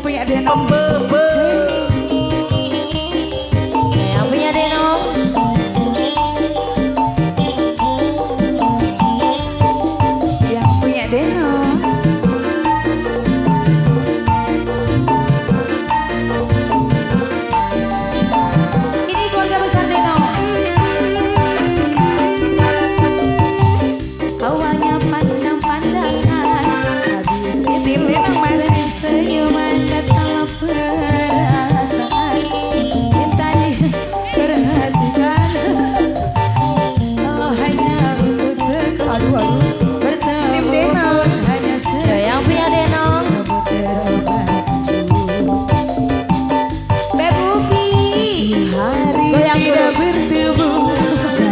punya Deno. Yang punya Deno. Yang punya Deno. Ini keluarga besar Deno. Awalnya pandang-pandangan, habis Tim Deno masih. senyuman datang perasaan. Mintanya perhatikan, selalu hanya untuk sekali bertemu. Tim Deno. Hanya yang punya Deno. Bebupi. Hari Goyang tidak dulu. bertemu.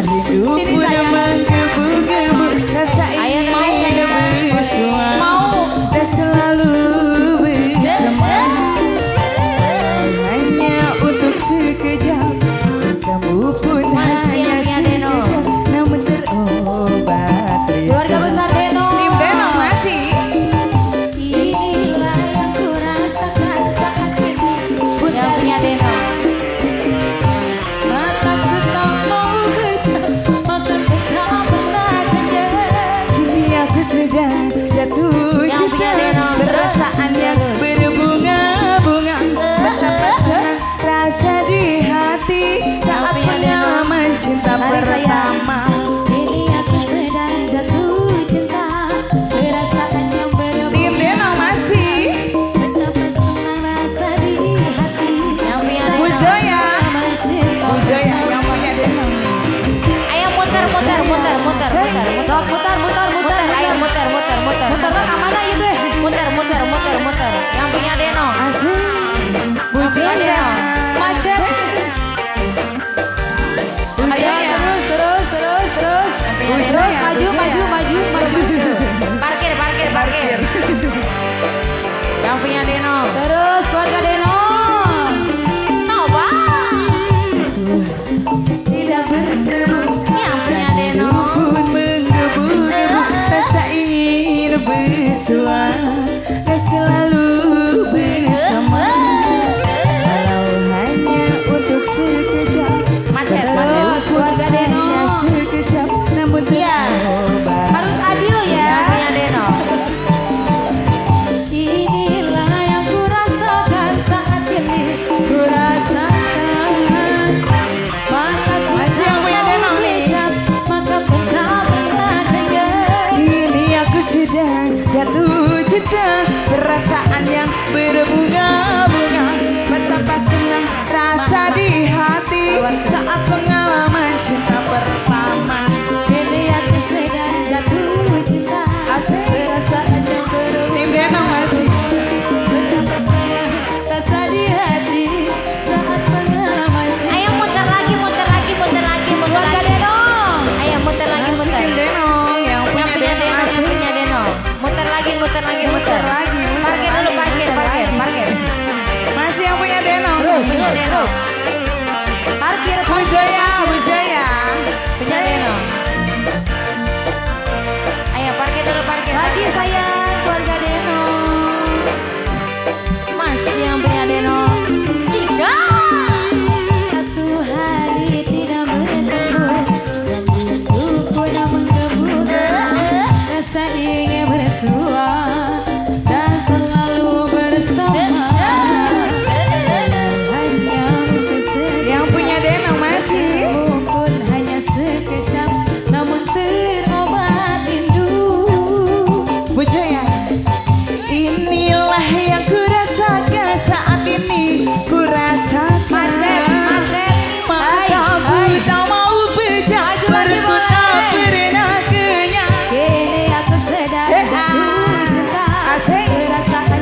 Rindu Sini, pun sayang. menggebu-gebu. Rasa Ayo, ingin mau. bersua. Mau. Dan selalu bersama. Hanya untuk sekejap. Bertemu pun Masih yang hanya punya Deno. sekejap. Namun terobat Keluarga besar Deno. Tim Deno masih. Inilah yang ku rasakan saat ini. Yang punya Deno. Mataku tak mau baca, mataku tak pernah kendali. Kini aku sedang jatuh Yang punya cinta. Deno. Perasaan yang berbunga-bunga. Betapa senang rasa di hati saat punya Deno. pengalaman cinta Mari, sayang. pertama. Ini aku sedang jatuh cinta. Perasaan yang Tim Deno masih. betapa senang rasa di hati. Yang punya Deno. Bu Joya. Mencinta. Bu Joya yang punya Deno. Ayo muter. Ayo muter. Muternya kemana itu? Muter. Yang punya Deno. Asik. Bu Yang punya Joya. Deno. Macet. Bu Ayo Joya. terus. Yang punya Bu Deno. Joya, Maju. Bu Joya. Parkir. Yang punya Deno. Terus keluarga Deno. Coba. Tidak bertemu. Yang punya Deno. Pun menggebu-gebu. Rasa ingin bersua. Dan selalu bersama. Walau hanya untuk sekejap. Macet. Terus Keluarga Deno. hanya sekejap. Namun Iya. terobat. Harus adil ya. Yang punya Deno. Inilah yang ku rasakan saat ini. Ku rasakan. Mataku Masih yang punya Deno nih. maka pernah dengar. Kini aku sedang jatuh cinta. Perasaan yang berbunga-bunga. Betapa senang rasa di hati saat pengalaman cinta pertama. Kini aku sedang jatuh cinta. Asik. Perasaan yang Tim Deno masih. betapa senang rasa di hati saat pengalaman cinta. Ayo muter lagi. Keluarga Deno. Ayo muter lagi. Masih Tim Deno yang Yang punya Deno, asik. Muter lagi. Muter lagi, muter Parkir dulu, lagi, parkir. Masih yang punya Deno. Punya Deno. Parkir. Bu Joya, Bu Joya. Punya Deno. Ayo parkir dulu, parkir. Lagi sayang, keluarga Deno. Masih yang punya Deno. Sikat. Satu hari tidak bertemu dan rindu pun menggebu. Rasa ingin bersua dan selalu bersama. Hanya untuk sekejap. Yang punya Deno masih. Pun hanya sekejap, namun terobat rindu. Bu Joya. Inilah yang ku rasakan saat ini. Ku rasakan. Macet. Mataku tak mau pecah. Maju lagi, Perutku boleh. tak pernah kenyang. Kini aku sedang jatuh cinta. Asik. Perasaan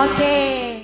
Oke.